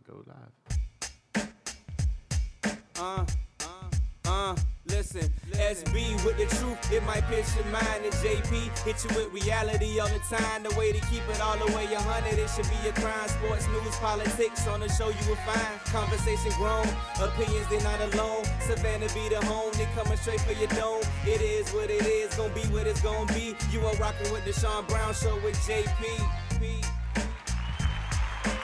go live. Listen, SB with the truth, it might pitch your mind. And JP hit you with reality all the time. The way to keep it all the way 100, it should be a crime. Sports, news, politics, on the show you will find. Conversation grown, opinions they not alone. Savannah be the home, they coming straight for your dome. It is what it is, gonna be what it's gonna be. You are rocking with the Sean Brown Show with JP.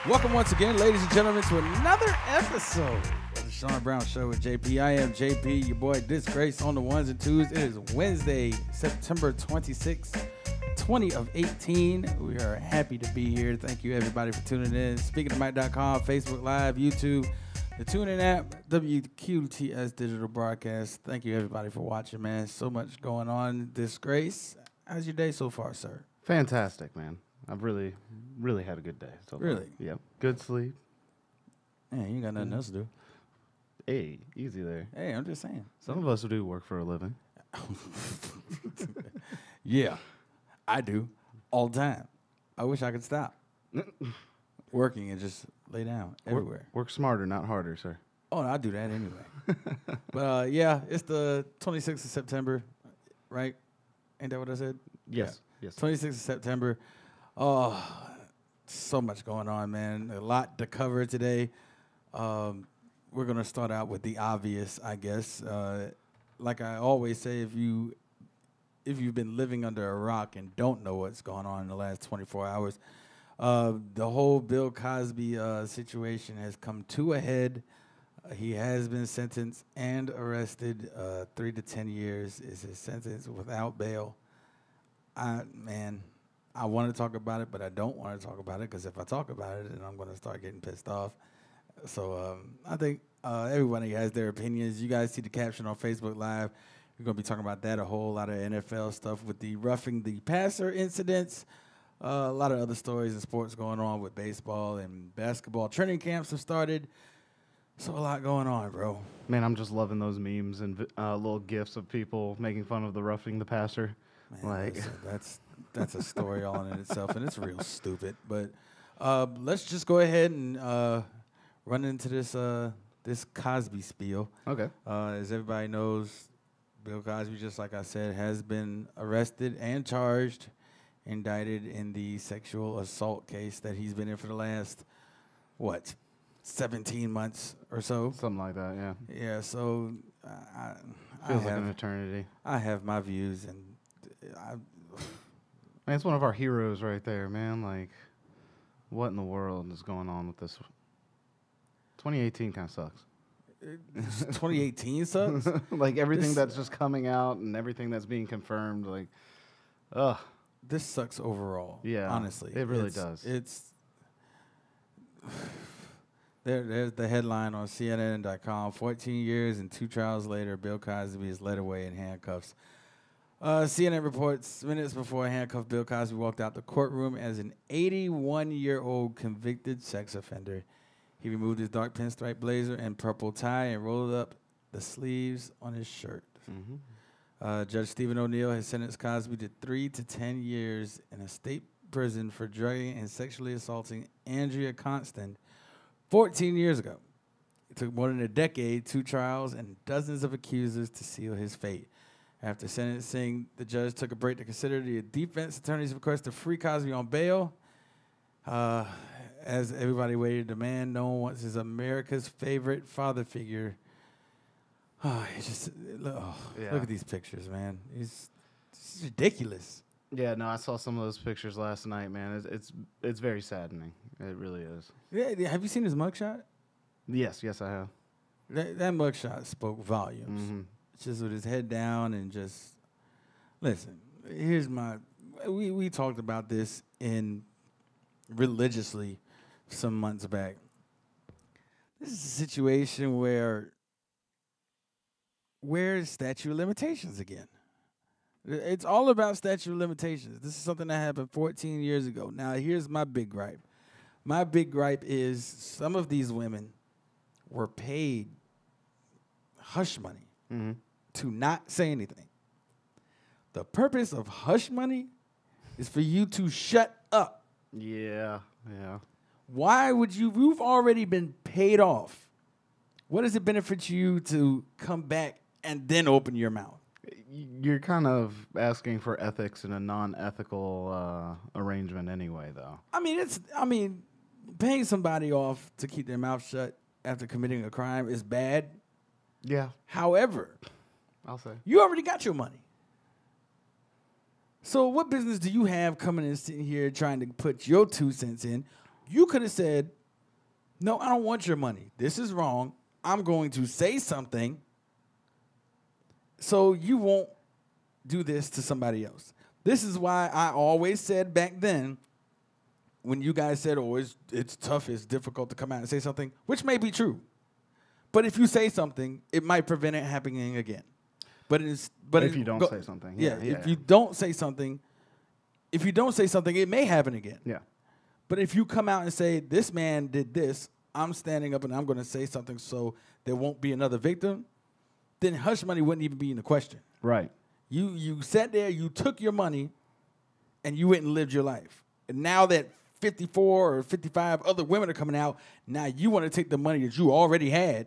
Welcome once again, ladies and gentlemen, to another episode of the Sean Brown Show with JP. I am JP, your boy Disgrace on the ones and twos. It is Wednesday, September 26th, 2018. We are happy to be here. Thank you, everybody, for tuning in. SpeakingToMike.com, Facebook Live, YouTube, the TuneIn app, WQTS Digital Broadcast. Thank you, everybody, for watching, man. So much going on. Disgrace, how's your day so far, sir? Fantastic, man. I've really had a good day. So far. Really? Yep. Good sleep. Man, you ain't got nothing else to do. Hey, easy there. Hey, I'm just saying. Some of us do work for a living. Yeah, I do all the time. I wish I could stop working and just lay down everywhere. Work smarter, not harder, sir. Oh, no, I do that anyway. But yeah, it's the 26th of September, right? Ain't that what I said? Yes. Yeah. Yes. 26th of September. Oh, so much going on, man. A lot to cover today. We're going to start out with the obvious, I guess. Like I always say, if you've been living under a rock and don't know what's going on in the last 24 hours, the whole Bill Cosby situation has come to a head. He has been sentenced and arrested. 3 to 10 years is his sentence without bail. I want to talk about it, but I don't want to talk about it because if I talk about it, then I'm going to start getting pissed off. So I think everybody has their opinions. You guys see the caption on Facebook Live. We're going to be talking about that, a whole lot of NFL stuff with the roughing the passer incidents, a lot of other stories in sports going on with baseball and basketball. Training camps have started, so a lot going on, bro. Man, I'm just loving those memes and little gifs of people making fun of the roughing the passer. Man, listen, that's a story all in itself, and it's real stupid. But let's just go ahead and run into this Cosby spiel. Okay. As everybody knows, Bill Cosby, just like I said, has been arrested and charged, indicted in the sexual assault case that he's been in for the last, 17 months or so? Something like that, yeah. Yeah, so Feels like an eternity. I have my views, and Man, it's one of our heroes right there, man. Like, what in the world is going on with this? 2018 kind of sucks. 2018 sucks? Like, everything that's just coming out and everything that's being confirmed, like, ugh. This sucks overall. Yeah, honestly. it really does. There's the headline on CNN.com. 14 years and 2 trials later, Bill Cosby is led away in handcuffs. CNN reports minutes before handcuffed Bill Cosby walked out the courtroom as an 81-year-old convicted sex offender. He removed his dark pinstripe blazer and purple tie and rolled up the sleeves on his shirt. Mm-hmm. Judge Stephen O'Neill has sentenced Cosby to 3 to 10 years in a state prison for drugging and sexually assaulting Andrea Constant 14 years ago. It took more than a decade, 2 trials, and dozens of accusers to seal his fate. After sentencing, the judge took a break to consider the defense attorney's request to free Cosby on bail. As everybody waited, the man known once as America's favorite father figure. Look at these pictures, man. It's ridiculous. Yeah, no, I saw some of those pictures last night, man. It's very saddening. It really is. Yeah, have you seen his mugshot? Yes, I have. That mugshot spoke volumes. Mm-hmm. Just with his head down and just listen. Here's we talked about this in religiously some months back. This is a situation where is statute of limitations again? It's all about statute of limitations. This is something that happened 14 years ago. Now, here's my big gripe. My big gripe is some of these women were paid hush money to not say anything. The purpose of hush money is for you to shut up. Yeah. Why would you? You've already been paid off. What does it benefit you to come back and then open your mouth? You're kind of asking for ethics in a non-ethical arrangement anyway, though. I mean, paying somebody off to keep their mouth shut after committing a crime is bad. Yeah. However, I'll say. you already got your money. So what business do you have coming and sitting here trying to put your 2 cents in? You could have said, no, I don't want your money. This is wrong. I'm going to say something so you won't do this to somebody else. This is why I always said back then, when you guys said, oh, it's tough, it's difficult to come out and say something, which may be true. But if you say something, it might prevent it happening again. But if you don't say something. Yeah, if you don't say something, it may happen again. Yeah. But if you come out and say, this man did this, I'm standing up and I'm going to say something so there won't be another victim, then hush money wouldn't even be in the question. Right. You sat there, you took your money, and you went and lived your life. And now that 54 or 55 other women are coming out, now you want to take the money that you already had,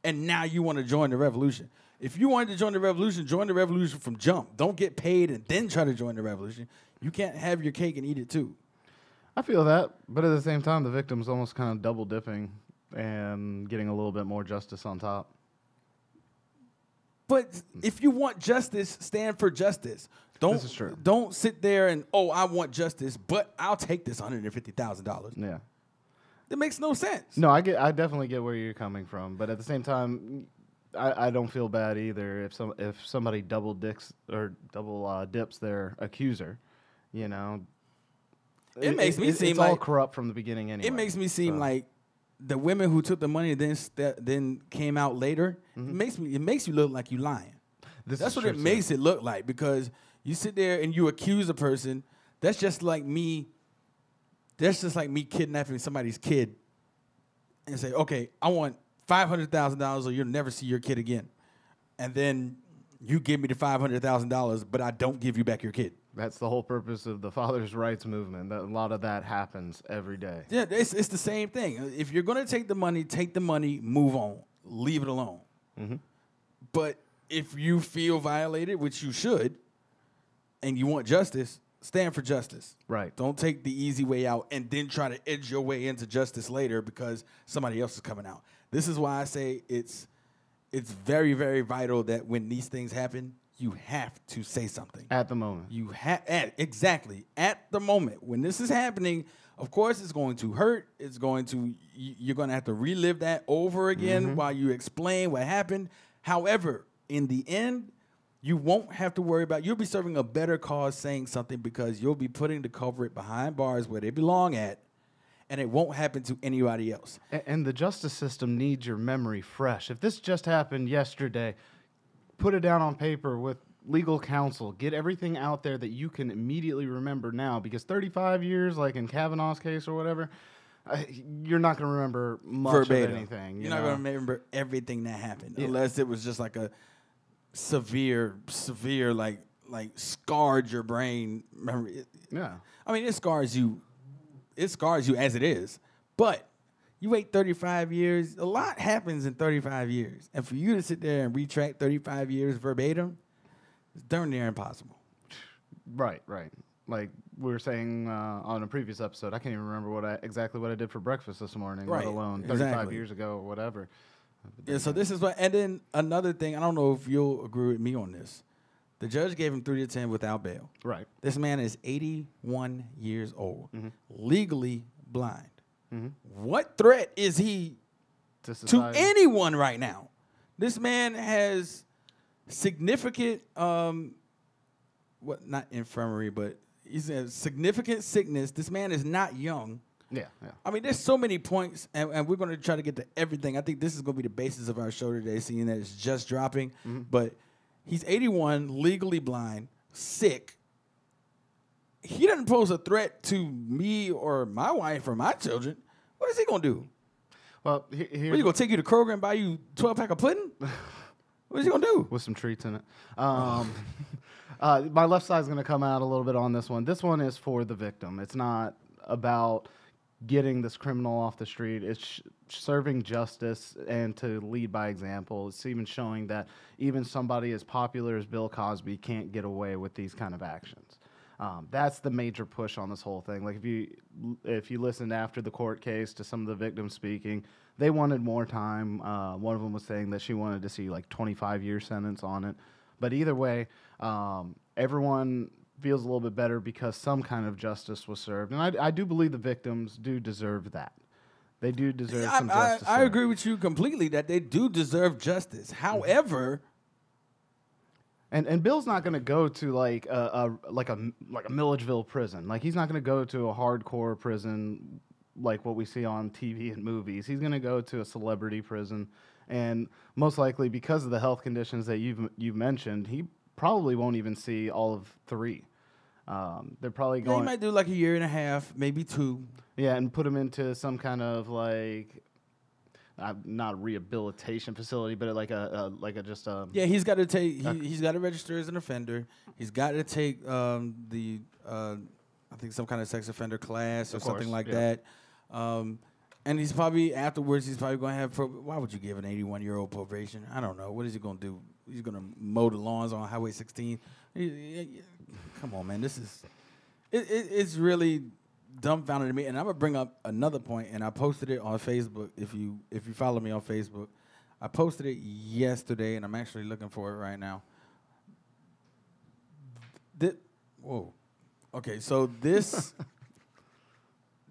and now you want to join the revolution. If you wanted to join the revolution from jump. Don't get paid and then try to join the revolution. You can't have your cake and eat it too. I feel that, but at the same time, the victim's almost kind of double dipping and getting a little bit more justice on top. But if you want justice, stand for justice. This is true. Don't sit there and, I want justice, but I'll take this $150,000. Yeah. That makes no sense. No, I definitely get where you're coming from, but at the same time, I don't feel bad either if somebody double dips their accuser, you know. It makes me seem it's like all corrupt from the beginning anyway. It makes me seem like the women who took the money and then came out later. It makes you look like you lying. That's what it makes it look like, because you sit there and you accuse a person. That's just like me. That's just like me kidnapping somebody's kid and say, okay, I want $500,000 or you'll never see your kid again. And then you give me the $500,000, but I don't give you back your kid. That's the whole purpose of the father's rights movement. A lot of that happens every day. Yeah, it's the same thing. If you're going to take the money, move on. Leave it alone. Mm-hmm. But if you feel violated, which you should, and you want justice, stand for justice. Right. Don't take the easy way out and then try to edge your way into justice later because somebody else is coming out. This is why I say it's very, very vital that when these things happen, you have to say something. At the moment. Exactly. At the moment. When this is happening, of course, it's going to hurt. You're going to have to relive that over again while you explain what happened. However, in the end, you won't have to worry about, you'll be serving a better cause saying something because you'll be putting the culprit behind bars where they belong at, and it won't happen to anybody else. And the justice system needs your memory fresh. If this just happened yesterday, put it down on paper with legal counsel. Get everything out there that you can immediately remember now, because 35 years, like in Kavanaugh's case or whatever, you're not going to remember much verbatim. of anything. You're not going to remember everything that happened, unless it was just like a severe, like scarred your brain memory. Yeah. I mean, it scars you as it is. But you wait 35 years, a lot happens in 35 years. And for you to sit there and retract 35 years verbatim, it's darn near impossible. Right. Like we were saying on a previous episode, I can't even remember exactly what I did for breakfast this morning, let alone 35 years ago or whatever. Yeah, so this is what, and then another thing, I don't know if you'll agree with me on this. The judge gave him 3 to 10 without bail. Right. This man is 81 years old, legally blind. What threat is he to anyone right now? This man has significant, not infirmary, but he's a significant sickness. This man is not young. Yeah. I mean, there's so many points, and we're going to try to get to everything. I think this is going to be the basis of our show today, seeing that it's just dropping. But he's 81, legally blind, sick. He doesn't pose a threat to me or my wife or my children. What is he going to do? Well, What, he going to take you to Kroger and buy you 12-pack of pudding? What is he going to do? With some treats in it. My left side's going to come out a little bit on this one. This one is for the victim. It's not about getting this criminal off the street. It's serving justice and to lead by example. It's even showing that even somebody as popular as Bill Cosby can't get away with these kind of actions. That's the major push on this whole thing. Like if you listened after the court case to some of the victims speaking, they wanted more time. One of them was saying that she wanted to see like 25-year sentence on it. But either way, everyone feels a little bit better because some kind of justice was served. And I do believe the victims do deserve that. They do deserve some justice. I agree with you completely that they do deserve justice. However, and Bill's not going to go to like a Milledgeville prison. Like he's not going to go to a hardcore prison like what we see on TV and movies. He's going to go to a celebrity prison, and most likely because of the health conditions that you've mentioned, he probably won't even see all of 3. They're probably going. He might do like a year and a half, maybe 2. Yeah, and put him into some kind of like, not a rehabilitation facility, but like a just a. Yeah, he's got to take. He's got to register as an offender. He's got to take I think some kind of sex offender class or something like that. And he's probably afterwards. He's probably going to have. Why would you give an 81-year-old probation? I don't know. What is he going to do? He's going to mow the lawns on Highway 16. Come on, man. This is. It's really dumbfounded to me. And I'm gonna bring up another point, and I posted it on Facebook. If you follow me on Facebook, I posted it yesterday, and I'm actually looking for it right now. Whoa. Okay, so this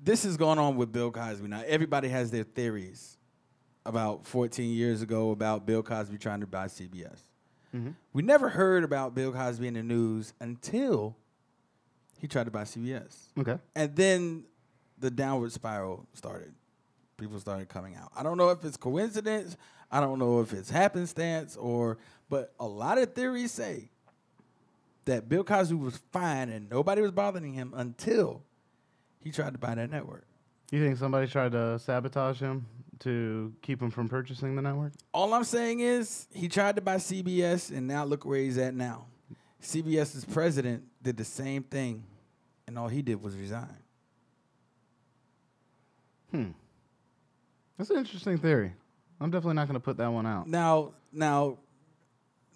this is going on with Bill Cosby. Now, everybody has their theories about 14 years ago about Bill Cosby trying to buy CBS. Mm-hmm. We never heard about Bill Cosby in the news until he tried to buy CBS. Okay. And then the downward spiral started. People started coming out. I don't know if it's coincidence. I don't know if it's happenstance but a lot of theories say that Bill Cosby was fine and nobody was bothering him until he tried to buy that network. You think somebody tried to sabotage him to keep him from purchasing the network? All I'm saying is he tried to buy CBS, and now look where he's at now. CBS's president did the same thing, and all he did was resign. That's an interesting theory. I'm definitely not going to put that one out. Now,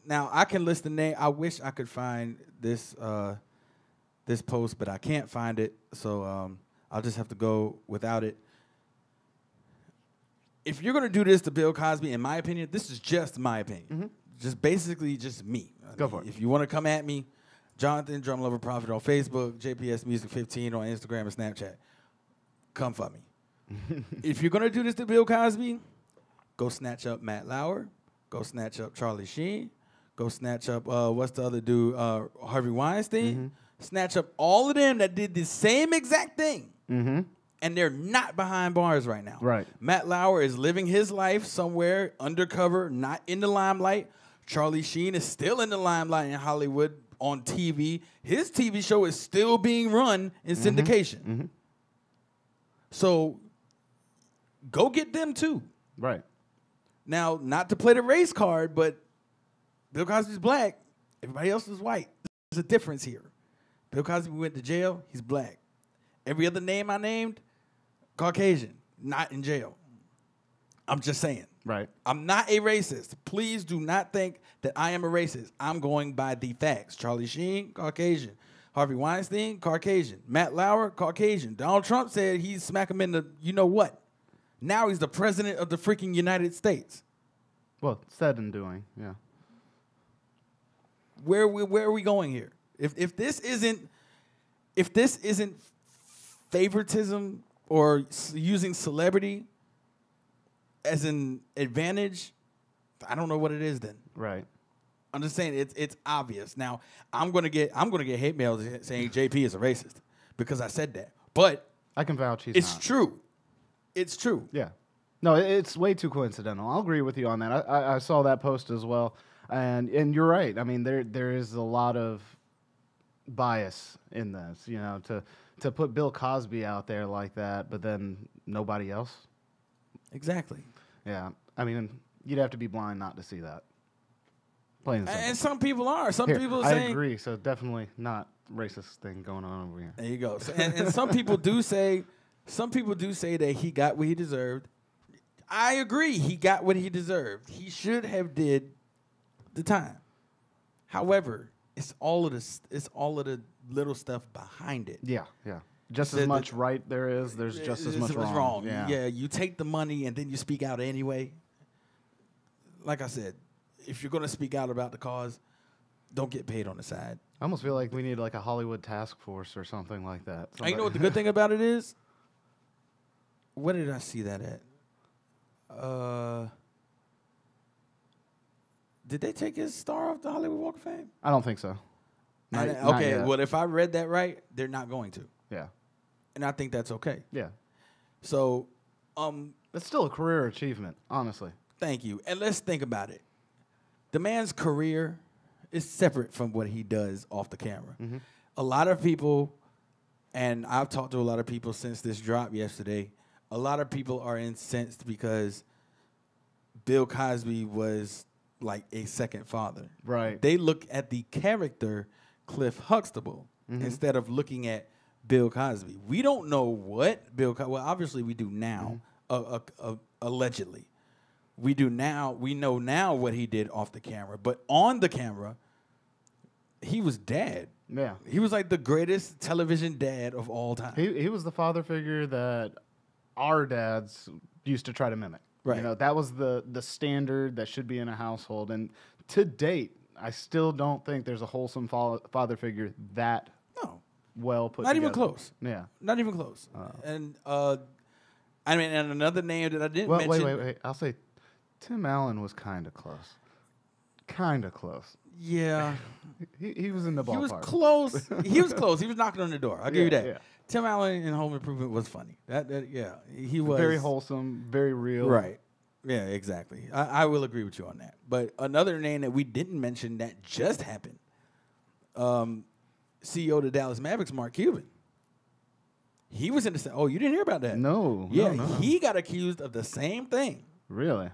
I can list the name. I wish I could find this this post, but I can't find it, so I'll just have to go without it. If you're going to do this to Bill Cosby, in my opinion, this is just my opinion. Mm-hmm. Just basically just me. Go for it. If you want to come at me, Jonathan Drum Lover Prophet on Facebook, JPS Music 15 on Instagram and Snapchat. Come for me. If you're going to do this to Bill Cosby, go snatch up Matt Lauer. Go snatch up Charlie Sheen. Go snatch up, what's the other dude, Harvey Weinstein. Mm-hmm. Snatch up all of them that did the same exact thing. Mm-hmm. And they're not behind bars right now. Right. Matt Lauer is living his life somewhere undercover, not in the limelight. Charlie Sheen is still in the limelight in Hollywood on TV. His TV show is still being run in syndication. Mm-hmm. So go get them too. Right. Now, not to play the race card, but Bill Cosby's black. Everybody else is white. There's a difference here. Bill Cosby went to jail. He's black. Every other name I named, Caucasian, not in jail. I'm just saying. Right. I'm not a racist. Please do not think that I am a racist. I'm going by the facts. Charlie Sheen, Caucasian. Harvey Weinstein, Caucasian. Matt Lauer, Caucasian. Donald Trump said he'd smack him in the you-know-what. Now he's the president of the freaking United States. Well, said and doing, yeah. Where are we going here? If this isn't favoritism or using celebrity as an advantage, I don't know what it is then. Right. I'm just saying it's obvious. Now I'm gonna get hate mail saying JP is a racist because I said that, but I can vouch it's not. True. It's true. Yeah. No, it's way too coincidental. I'll agree with you on that. I saw that post as well, and you're right. I mean, there is a lot of bias in this, you know, to put Bill Cosby out there like that, but then nobody else. Exactly. Yeah. I mean, you'd have to be blind not to see that. Plain and simple. And some people are. Some people are saying. I agree. So definitely not racist thing going on over here. There you go. So, and some people do say Some people do say that he got what he deserved. I agree. He got what he deserved. He should have did the time. However, it's all of the little stuff behind it. Yeah. Just as much right there's just as much wrong. Yeah, you take the money and then you speak out anyway. Like I said, if you're going to speak out about the cause, don't get paid on the side. I almost feel like we need like a Hollywood task force or something like that. And you know what the good thing about it is? Where did I see that at? Did they take his star off the Hollywood Walk of Fame? I don't think so. Not Okay, yet. well, if I read that right, they're not going to. Yeah. And I think that's okay. Yeah. So, That's still a career achievement, honestly. thank you. And let's think about it. The man's career is separate from what he does off the camera. Mm-hmm. A lot of people, and I've talked to a lot of people since this drop yesterday, a lot of people are incensed because Bill Cosby was like a second father. Right. They look at the character Cliff Huxtable instead of looking at Bill Cosby. We don't know what Bill Cosby, well, obviously we do now, allegedly. We do now, we know now what he did off the camera, but on the camera, he was dad. Yeah. He was like the greatest television dad of all time. He was the father figure that our dads used to try to mimic. Right. You know, that was the standard that should be in a household. And to date, I still don't think there's a wholesome father figure that No. well put Not together. even close. Yeah. Not even close. And I mean, and another name that I didn't Well, mention. wait. I'll say Tim Allen was kind of close. Kind of close. Yeah. He was in the ballpark. He was close. He was close. He was knocking on the door. I'll give you that. Yeah. Tim Allen in Home Improvement was funny. Yeah, he was Very whole,some, very real. Right. Yeah, exactly. I will agree with you on that. But another name that we didn't mention that just happened, CEO of the Dallas Mavericks, Mark Cuban. He was in the. Oh, you didn't hear about that? No. Yeah, no. he got accused of the same thing. Really?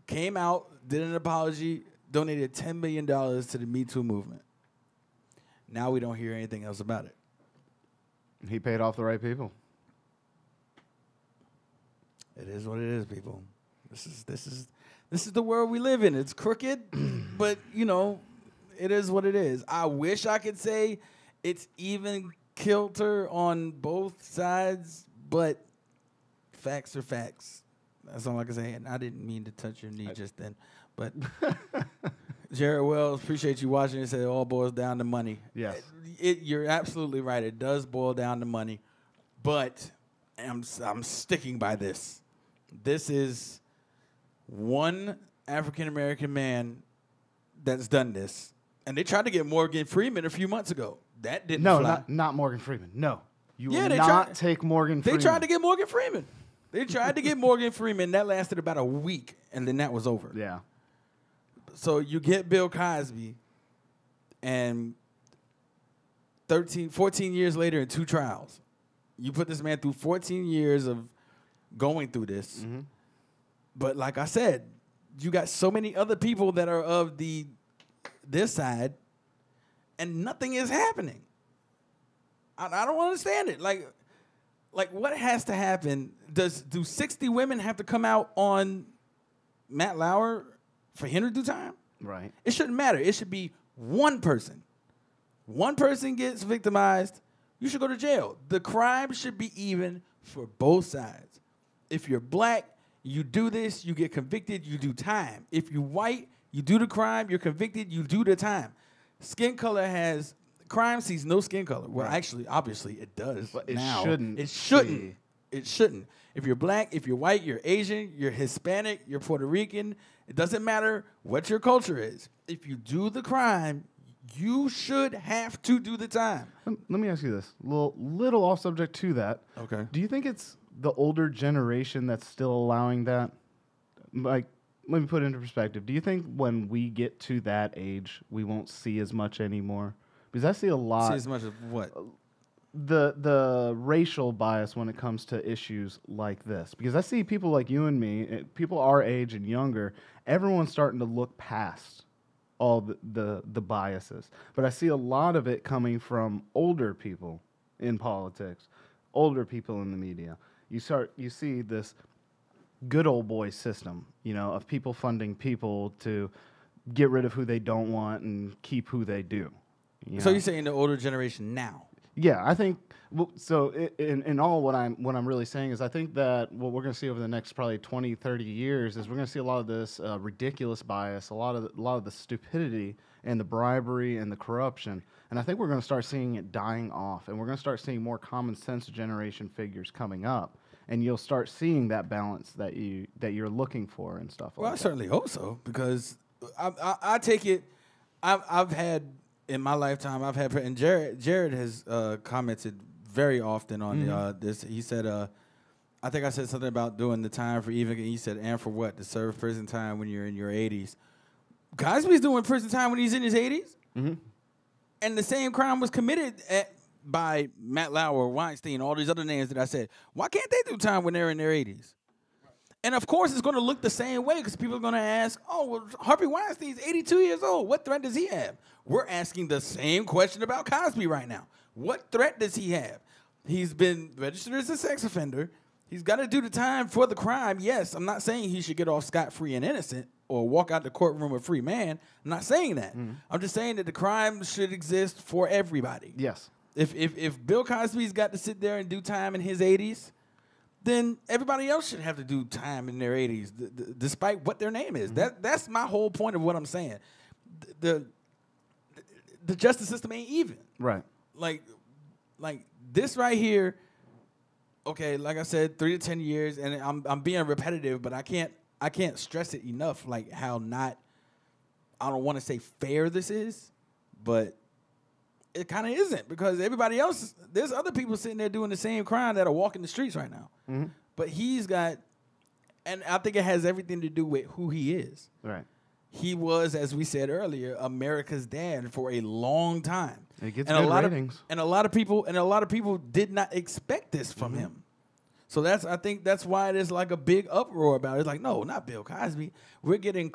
Came out, did an apology, donated $10 million to the Me Too movement. Now we don't hear anything else about it. He paid off the right people. It is what it is, people. This is the world we live in. It's crooked, but you know, it is what it is. I wish I could say it's even kilter on both sides, but facts are facts. That's all I can say. And I didn't mean to touch your knee just then, but Jared Wells, appreciate you watching. It said it all boils down to money. Yes. You're absolutely right. It does boil down to money, but I'm sticking by this. This is one African American man that's done this, and they tried to get Morgan Freeman a few months ago. That didn't fly. Not Morgan Freeman. No, you Yeah, will they not tried- take Morgan Freeman. They tried to get Morgan Freeman. They tried to get Morgan Freeman. That lasted about a week, and then that was over. Yeah. So you get Bill Cosby, and 14 years later in 2 trials, you put this man through 14 years of going through this. Mm-hmm. But like I said, you got so many other people that are of this side, and nothing is happening. I don't understand it. Like what has to happen? Do 60 women have to come out on Matt Lauer for him to do time? Right. It shouldn't matter. It should be one person. One person gets victimized, you should go to jail. The crime should be even for both sides. If you're black, you do this, you get convicted, you do time. If you're white, you do the crime, you're convicted, you do the time. Skin color crime sees no skin color. Well, Right. actually, obviously, it does. But it now. shouldn't It shouldn't. see. It shouldn't. If you're black, if you're white, you're Asian, you're Hispanic, you're Puerto Rican, it doesn't matter what your culture is. If you do the crime, you should have to do the time. Let me ask you this. Little off subject to that. Okay. Do you think it's the older generation that's still allowing that? Like, let me put it into perspective. Do you think when we get to that age, we won't see as much anymore? Because I see a lot. See as much of what? The racial bias when it comes to issues like this. Because I see people like you and me, people our age and younger, everyone's starting to look past all the biases. But I see a lot of it coming from older people in politics. older people in the media. You see this good old boy system, of people funding people to get rid of who they don't want and keep who they do. So you're saying the older generation now? Yeah, I think so. In all, what I'm really saying is I think that what we're going to see over the next probably 20, 30 years is we're going to see a lot of this ridiculous bias, a lot of the stupidity and the bribery and the corruption, and I think we're going to start seeing it dying off, and we're going to start seeing more common sense generation figures coming up, and you'll start seeing that balance that you're looking for and stuff. Well, I certainly hope so, because I take it. I've had. In my lifetime, I've had, and Jared has commented very often on this. He said, I think I said something about doing the time for even, and he said, and for what? To serve prison time when you're in your 80s. Cosby's doing prison time when he's in his 80s. Mm-hmm. And the same crime was committed by Matt Lauer, Weinstein, all these other names that I said. Why can't they do time when they're in their 80s? And, of course, it's going to look the same way because people are going to ask, oh, well, Harvey Weinstein's 82 years old. What threat does he have? We're asking the same question about Cosby right now. What threat does he have? He's been registered as a sex offender. He's got to do the time for the crime. Yes, I'm not saying he should get off scot-free and innocent or walk out the courtroom a free man. I'm not saying that. Mm-hmm. I'm just saying that the crime should exist for everybody. Yes. If Bill Cosby's got to sit there and do time in his 80s, then everybody else should have to do time in their 80s, despite what their name is. Mm-hmm. That's my whole point of what I'm saying. The justice system ain't even. Right. Like this right here, okay, like I said, 3 to 10 years, and I'm being repetitive, but I can't stress it enough, like how not, I don't want to say fair this is, but it kind of isn't, because everybody else, there's other people sitting there doing the same crime that are walking the streets right now. Mm-hmm. But he's got, and I think it has everything to do with who he is. Right. He was, as we said earlier, America's dad for a long time. It gets good ratings. And a lot of people did not expect this from him. So I think that's why there's like a big uproar about it. It's like, no, not Bill Cosby. We're getting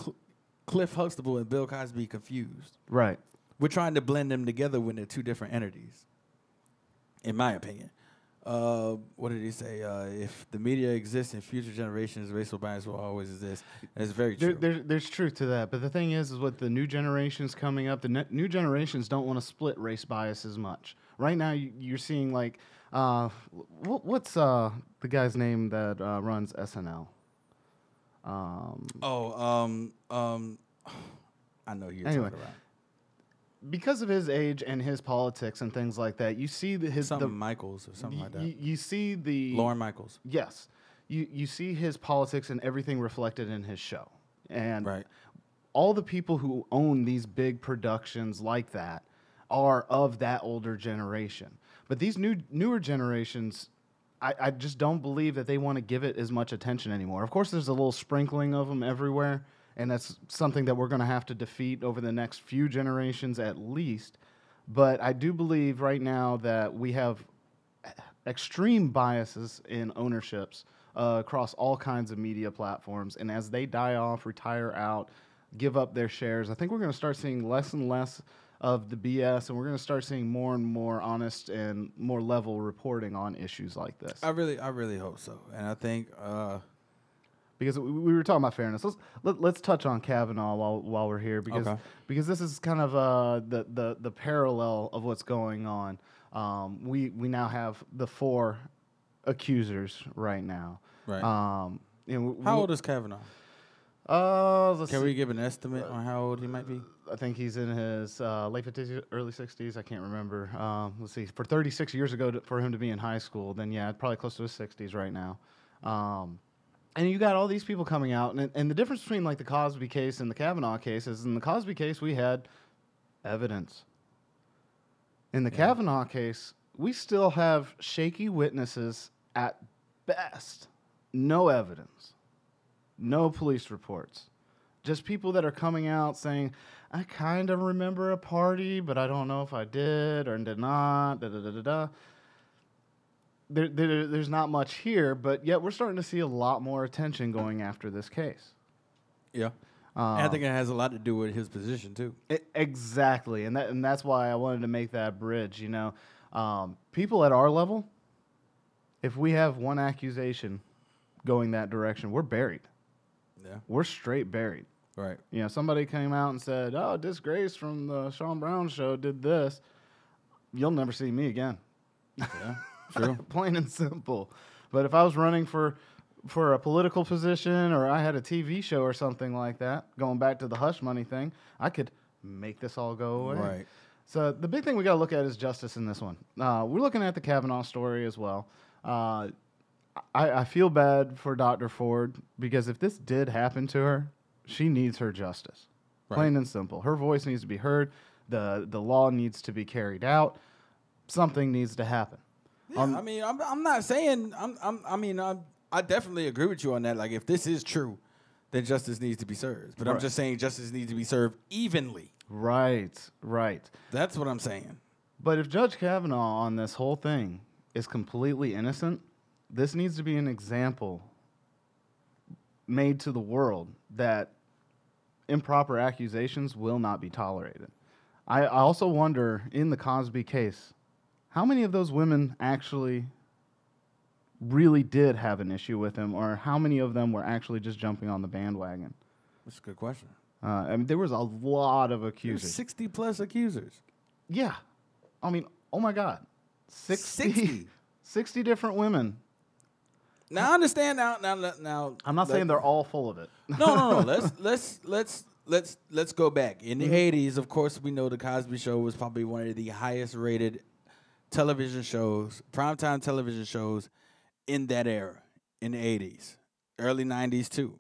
Cliff Huxtable and Bill Cosby confused. Right. We're trying to blend them together when they're two different entities, in my opinion. What did he say? If the media exists in future generations, racial bias will always exist. That's very true. There's truth to that. But the thing is with the new generations coming up, the new generations don't want to split race bias as much. Right now, you're seeing like, what's the guy's name that runs SNL? I know who you're talking about. Because of his age and his politics and things like that, you see Michaels or something like that. You see the Lorne Michaels. Yes, you see his politics and everything reflected in his show, and right. All the people who own these big productions like that are of that older generation. But these newer generations, I just don't believe that they want to give it as much attention anymore. Of course, there's a little sprinkling of them everywhere. And that's something that we're going to have to defeat over the next few generations at least. But I do believe right now that we have extreme biases in ownerships across all kinds of media platforms. And as they die off, retire out, give up their shares, I think we're going to start seeing less and less of the BS, and we're going to start seeing more and more honest and more level reporting on issues like this. I really hope so. And I think... because we were talking about fairness. Let's touch on Kavanaugh while we're here, because this is kind of the parallel of what's going on. We now have the 4 accusers right now. Right. How old is Kavanaugh? Can we give an estimate on how old he might be? I think he's in his late 50s, early 60s. I can't remember. Let's see. For 36 years ago, for him to be in high school, then yeah, probably close to his 60s right now. And you got all these people coming out, and the difference between like the Cosby case and the Kavanaugh case is in the Cosby case we had evidence. In the Kavanaugh case, we still have shaky witnesses at best. No evidence. No police reports. Just people that are coming out saying, I kind of remember a party, but I don't know if I did or did not, da-da-da-da-da. There's not much here, but yet we're starting to see a lot more attention going after this case. Yeah. I think it has a lot to do with his position, too. Exactly, and that's why I wanted to make that bridge, People at our level, If we have one accusation going that direction, we're buried. Yeah. We're straight buried. Right. You know, somebody came out and said, "Oh, Disgrace from the Sean Brown show did this." You'll never see me again. Yeah. True. Plain and simple. But if I was running for a political position or I had a TV show or something like that, going back to the hush money thing, I could make this all go away. Right. So the big thing we got to look at is justice in this one. We're looking at the Kavanaugh story as well. I feel bad for Dr. Ford because if this did happen to her, she needs her justice. Right. Plain and simple. Her voice needs to be heard. The law needs to be carried out. Something needs to happen. Yeah, I mean, I'm not saying I definitely agree with you on that. Like, if this is true, then justice needs to be served. But I'm just saying justice needs to be served evenly. Right. That's what I'm saying. But if Judge Kavanaugh on this whole thing is completely innocent, this needs to be an example made to the world that improper accusations will not be tolerated. I also wonder, in the Cosby case, how many of those women actually really did have an issue with him, or how many of them were actually just jumping on the bandwagon? That's a good question. I mean, there was a lot of accusers. 60-plus accusers. Yeah. I mean, oh my God. 60 different women. Now I understand. Now. I'm not saying they're all full of it. No. Let's go back. In the 80s, of course, we know the Cosby Show was probably one of the highest rated television shows, primetime television shows in that era, in the 80s, early 90s too.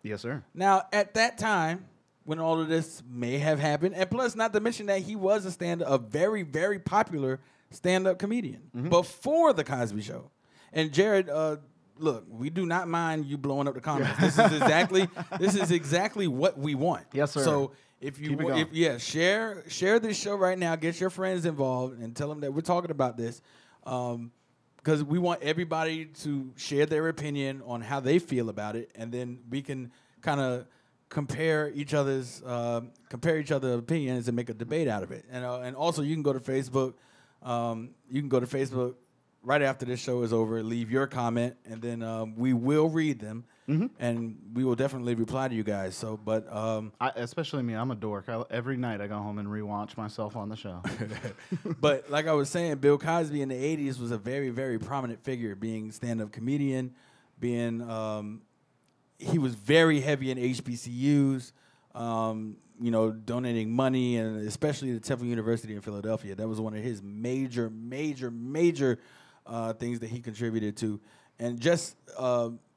Yes, sir. Now, at that time, when all of this may have happened, and plus, not to mention that he was a very, very popular stand-up comedian before the Cosby Show. And Jared, look, we do not mind you blowing up the comments. This is exactly what we want. Yes, sir. So if you share this show right now, get your friends involved, and tell them that we're talking about this, because we want everybody to share their opinion on how they feel about it, and then we can kind of compare each other's opinions and make a debate out of it. And also you can go to Facebook. Right after this show is over, leave your comment, and then we will read them, and we will definitely reply to you guys. So, but especially me, I'm a dork. Every night I go home and rewatch myself on the show. But like I was saying, Bill Cosby in the 80s was a very, very prominent figure, being stand-up comedian, he was very heavy in HBCUs, donating money, and especially the Temple University in Philadelphia. That was one of his major things that he contributed to. And just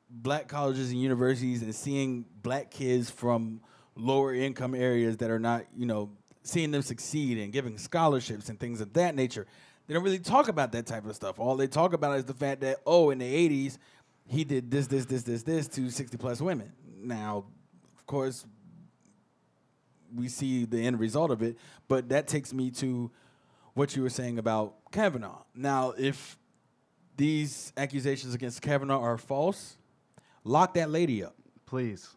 black colleges and universities, and seeing black kids from lower income areas that are not, seeing them succeed and giving scholarships and things of that nature. They don't really talk about that type of stuff. All they talk about is the fact that, in the 80s, he did this to 60-plus women. Now, of course, we see the end result of it, but that takes me to what you were saying about Kavanaugh. Now, if these accusations against Kavanaugh are false, lock that lady up. Please.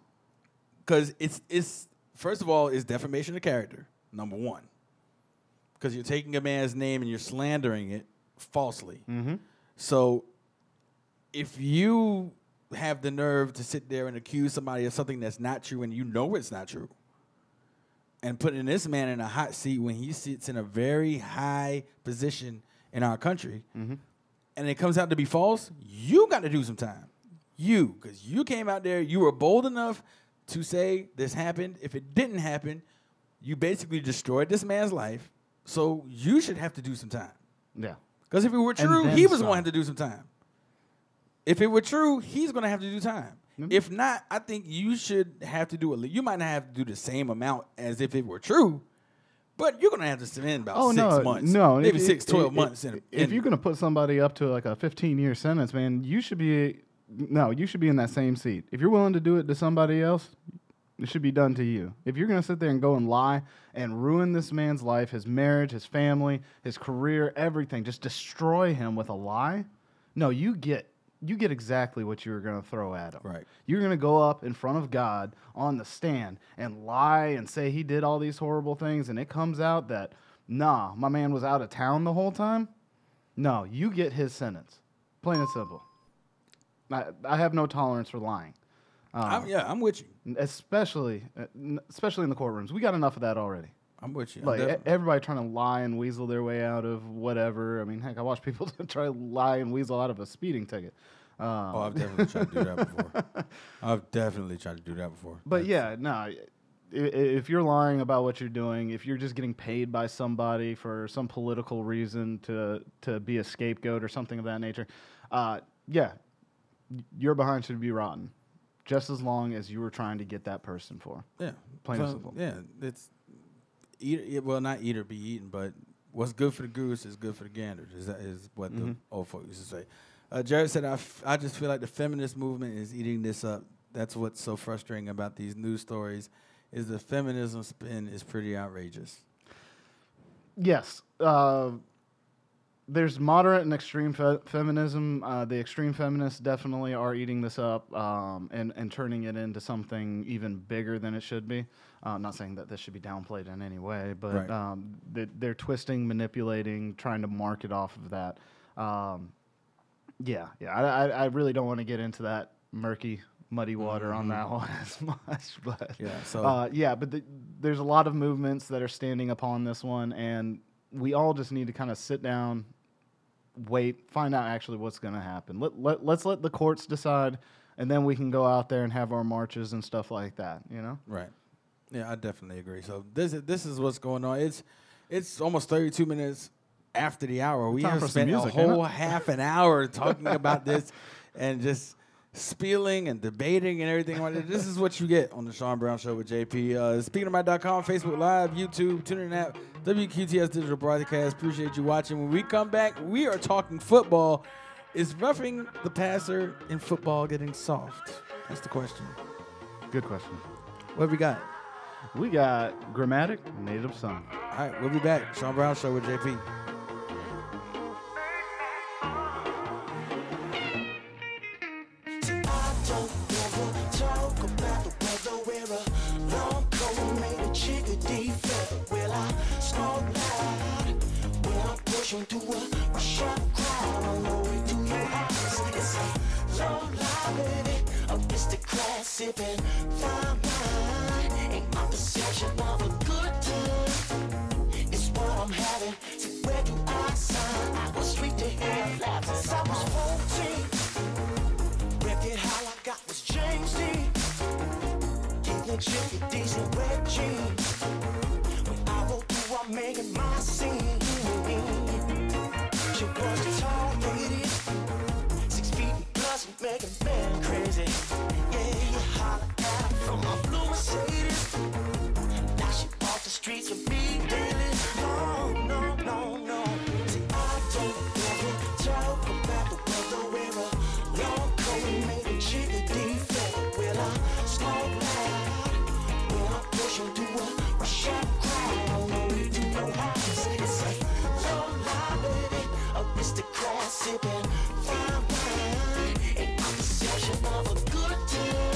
Because it's first of all, it's defamation of character, number one. Because you're taking a man's name and you're slandering it falsely. Mm-hmm. So if you have the nerve to sit there and accuse somebody of something that's not true and you know it's not true, and putting this man in a hot seat when he sits in a very high position in our country, and it comes out to be false, you got to do some time. Because you came out there, you were bold enough to say this happened. If it didn't happen, you basically destroyed this man's life, so you should have to do some time. Yeah. Because if it were true, he was going to have to do some time. If it were true, he's going to have to do time. Mm-hmm. If not, I think you should have to do you might not have to do the same amount as if it were true, but you're going to have to spend about 6 months. No, maybe 12 months. If you're going to put somebody up to like a 15-year sentence, man, you should be in that same seat. If you're willing to do it to somebody else, it should be done to you. If you're going to sit there and go and lie and ruin this man's life, his marriage, his family, his career, everything, just destroy him with a lie, no, you get exactly what you were going to throw at him. Right. You're going to go up in front of God on the stand and lie and say he did all these horrible things, and it comes out that, nah, my man was out of town the whole time. No, you get his sentence. Plain and simple. I have no tolerance for lying. I'm with you. Especially in the courtrooms. We got enough of that already. I'm with you. Like everybody trying to lie and weasel their way out of whatever. I mean, heck, I watch people try to lie and weasel out of a speeding ticket. I've definitely tried to do that before. But yeah, no. If you're lying about what you're doing, if you're just getting paid by somebody for some political reason to be a scapegoat or something of that nature, yeah, your behind should be rotten, just as long as you were trying to get that person for. Yeah, plain and simple. Yeah, it's not eat or be eaten, but what's good for the goose is good for the gander. Is what the old folks used to say. Jared said, I just feel like the feminist movement is eating this up. That's what's so frustrating about these news stories. Is the feminism spin is pretty outrageous. Yes. There's moderate and extreme feminism. The extreme feminists definitely are eating this up and turning it into something even bigger than it should be. I'm not saying that this should be downplayed in any way, but right. They're twisting, manipulating, trying to market off of that. I really don't want to get into that muddy water on that one as much, but there's a lot of movements that are standing upon this one, and we all just need to kind of sit down, wait, find out actually what's going to happen. Let's let the courts decide, and then we can go out there and have our marches and stuff like that. You know? Right. Yeah, I definitely agree. So this is what's going on. It's almost 32 minutes after the hour. We have spent a whole half an hour talking about this and just spieling and debating and everything. This is what you get on the Sean Brown Show with JP. SpeakingTheMic.com, Facebook Live, YouTube, TuneIn app, WQTS Digital Broadcast. Appreciate you watching. When we come back, we are talking football. Is roughing the passer in football getting soft? That's the question. Good question. What have we got? We got Grammatic, Native Son. All right, we'll be back. Sean Brown Show with JP. To a sharp crowd on the way to your house. It's a low life, baby, aristocrat sipping fine wine. Ain't my perception of a good time. It's what I'm having. So where do I sign? I was straight to hell laughing since I was 14. Ripped it, all I got was James Dean. Giving chick a decent red jeans. When I roll through, I'm making my scene. She was a tall lady, 6 feet plus, making man crazy. Yeah, you holler at her from my blue Mercedes. Now she walk the streets with me daily. No. See, I don't ever talk about the weather. Wear a long coat and make a chickadee feather. Well, I smoke loud when I'm pushing through a rush hour crowd on the way to your house. It's a low life, baby, aristocrat sipping fine wine. Ain't my perception of a good time.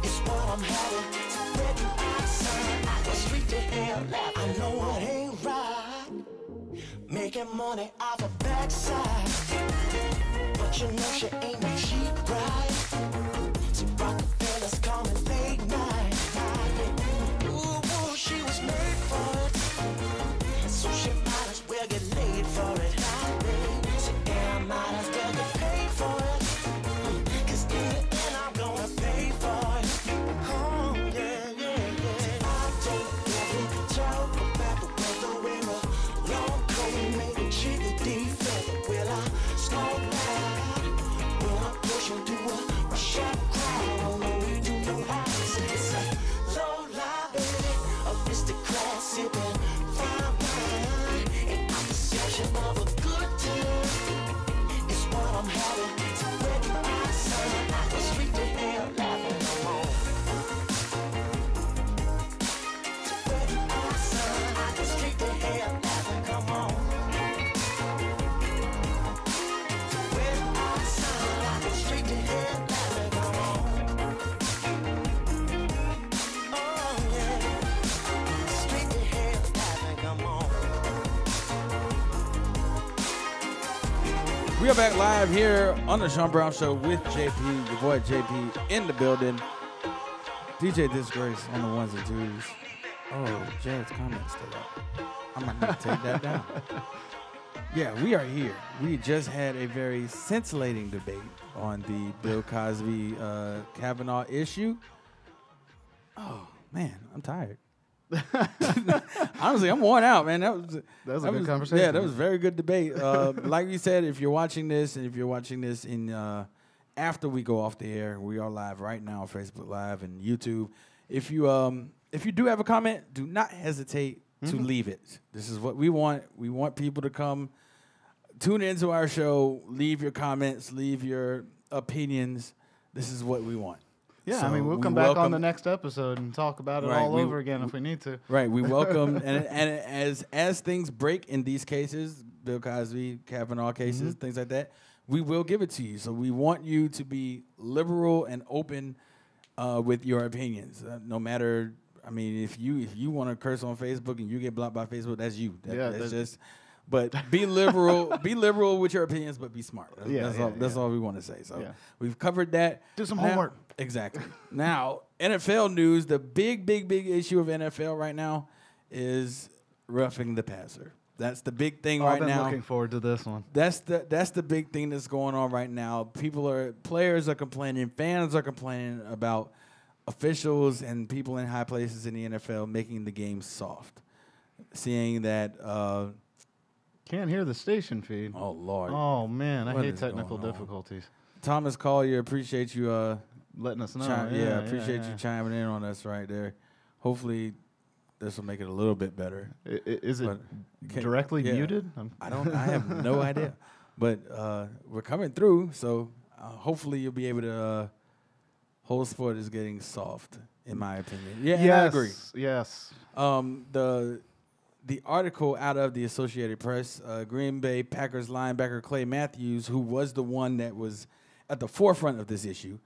It's what I'm having. So where do I sign? I go straight to hell. I know it ain't right, making money off a backside, but you know she ain't no cheap ride. So Rockefellers call me late night. Ooh, she was made for it, so she might as well get laid for it. So I might as well get paid for it, 'cause in the end I'm gonna pay for it. Oh, yeah. I don't ever talk about the weather. Wear a long coat and make a chickadee feather. Well, I smoke loud We are back live here on the Sean Brown Show with JP, your boy JP in the building. DJ Disgrace on the ones and twos. Oh, Jared's comment's still up. I might need to take that down. Yeah, we are here. We just had a very scintillating debate on the Bill Cosby Kavanaugh issue. Oh, man, I'm tired. Honestly, I'm worn out, man. That was a good conversation. Yeah, that was a very good debate. Like we said, if you're watching this, and if you're watching this in after we go off the air, we are live right now on Facebook Live and YouTube. If you do have a comment, do not hesitate to leave it. This is what we want. We want people to come tune into our show, leave your comments, leave your opinions. This is what we want. Yeah, So I mean, we'll come back on the next episode and talk about it all over again if we need to. Right, we welcome, and as things break in these cases, Bill Cosby, Kavanaugh cases, things like that, we will give it to you. So we want you to be liberal and open with your opinions. No matter, I mean, if you want to curse on Facebook and you get blocked by Facebook, that's you. That's just. But be liberal, with your opinions, but be smart. That's all we want to say. So we've covered that. Do some homework. Exactly. Now, NFL news, the big issue of NFL right now is roughing the passer. That's the big thing right now. I've been looking forward to this one. That's the big thing that's going on right now. Players are complaining, fans are complaining about officials and people in high places in the NFL making the game soft. Seeing that can't hear the station feed. Oh, Lord. Oh, man. I hate technical difficulties. Thomas Collier, appreciate you letting us know. Appreciate you chiming in on us right there. Hopefully, this will make it a little bit better. Is it directly muted? I have no idea. But we're coming through, so hopefully you'll be able to whole sport is getting soft, in my opinion. Yeah, and I agree. Yes. The article out of the Associated Press, Green Bay Packers linebacker Clay Matthews, who was the one that was at the forefront of this issue,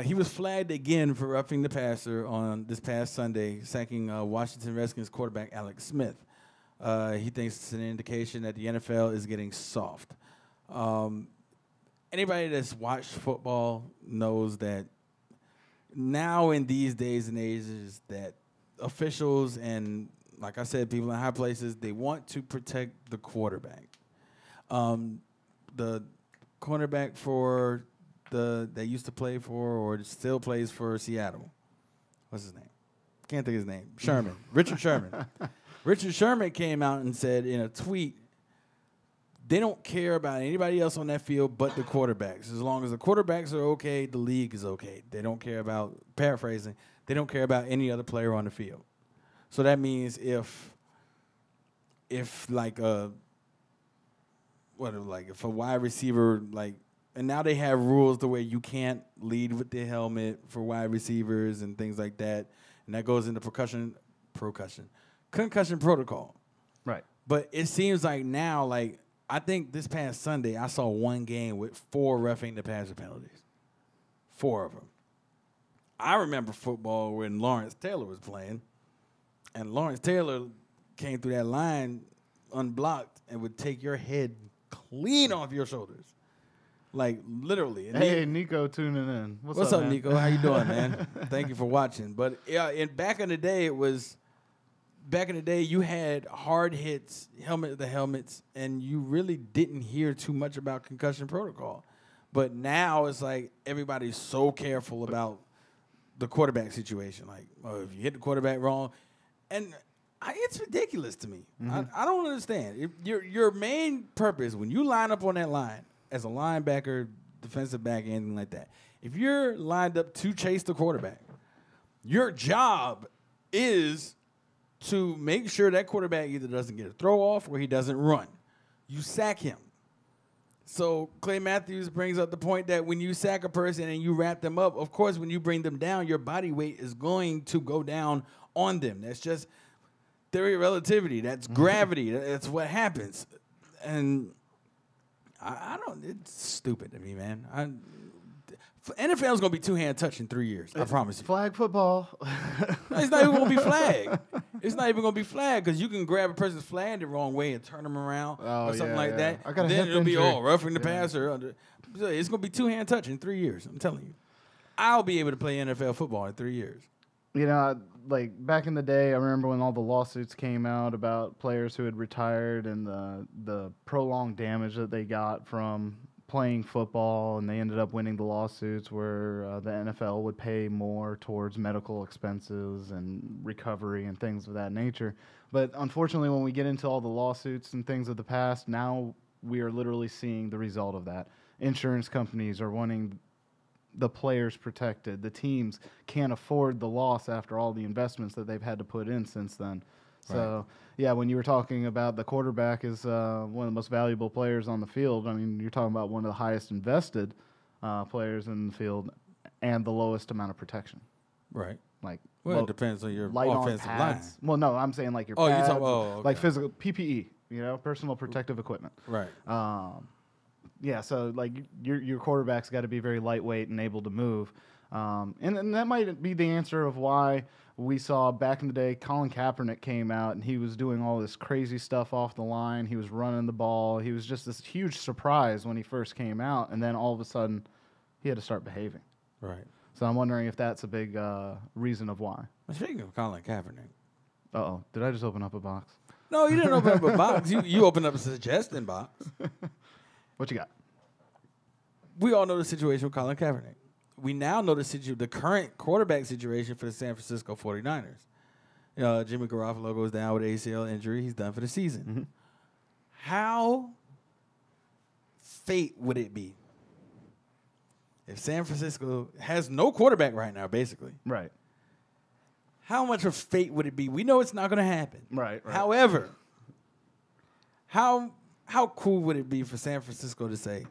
he was flagged again for roughing the passer on this past Sunday, sacking Washington Redskins quarterback Alex Smith. He thinks it's an indication that the NFL is getting soft. Anybody that's watched football knows that now in these days and ages that officials and, like I said, people in high places, they want to protect the quarterback. The cornerback for that used to play for or still plays for Seattle. What's his name? Can't think of his name. Sherman. Richard Sherman. Richard Sherman came out and said in a tweet, they don't care about anybody else on that field but the quarterbacks. As long as the quarterbacks are okay, the league is okay. They don't care about, paraphrasing, they don't care about any other player on the field. So that means if a wide receiver, and now they have rules the way you can't lead with the helmet for wide receivers and things like that, and that goes into concussion protocol. Right. But it seems like now, I think this past Sunday I saw one game with 4 roughing the passer penalties. 4 of them. I remember football when Lawrence Taylor was playing. And Lawrence Taylor came through that line unblocked and would take your head clean off your shoulders. Literally. And hey, Nico tuning in. What's up, man? Nico? How you doing, man? Thank you for watching. But back in the day, you had hard hits, helmets, and you really didn't hear too much about concussion protocol. But now it's like everybody's so careful about the quarterback situation. If you hit the quarterback wrong, and it's ridiculous to me. I don't understand. If your main purpose when you line up on that line as a linebacker, defensive back, anything like that, if you're lined up to chase the quarterback, your job is to make sure that quarterback either doesn't get a throw off or he doesn't run. You sack him. So Clay Matthews brings up the point that when you sack a person and you wrap them up, of course, when you bring them down, your body weight is going to go down on them. That's just theory of relativity. That's gravity. That's what happens. And I don't, it's stupid to me, man. NFL is going to be two-hand touch in 3 years. I promise you. Flag football. It's not even going to be flag. It's not even gonna be flagged because you can grab a person's flag the wrong way and turn them around or something like that. I got a then hip it'll be injury. roughing the passer. So it's gonna be 2-hand touch in 3 years. I'm telling you, I'll be able to play NFL football in 3 years. You know, like back in the day, I remember when all the lawsuits came out about players who had retired and the prolonged damage that they got from playing football, and they ended up winning the lawsuits where the NFL would pay more towards medical expenses and recovery and things of that nature. But unfortunately, when we get into all the lawsuits and things of the past, now we are literally seeing the result of that. Insurance companies are wanting the players protected. The teams can't afford the loss after all the investments that they've had to put in since then. So, yeah, when you were talking about the quarterback is one of the most valuable players on the field, I mean, you're talking about one of the highest invested players in the field and the lowest amount of protection. Right. Like, Well, it depends on your light on offensive line. pads. Well, no, I'm saying like your Oh, pads, you're talking like physical PPE, personal protective equipment. Right. Yeah, so like your quarterback's got to be very lightweight and able to move, and that might be the answer of why we saw back in the day Colin Kaepernick came out and he was doing all this crazy stuff off the line. He was running the ball. He was just this huge surprise when he first came out, and then all of a sudden he had to start behaving. Right. So I'm wondering if that's a big reason of why. Speaking of Colin Kaepernick. Uh-oh, did I just open up a box? No, you didn't open up a box. You opened up a suggestion box. What you got? We all know the situation with Colin Kaepernick. We now know the current quarterback situation for the San Francisco 49ers. Jimmy Garoppolo goes down with ACL injury. He's done for the season. Mm-hmm. How fate would it be if San Francisco has no quarterback right now, basically? Right. How much of fate would it be? We know it's not going to happen. Right. However, how cool would it be for San Francisco to say,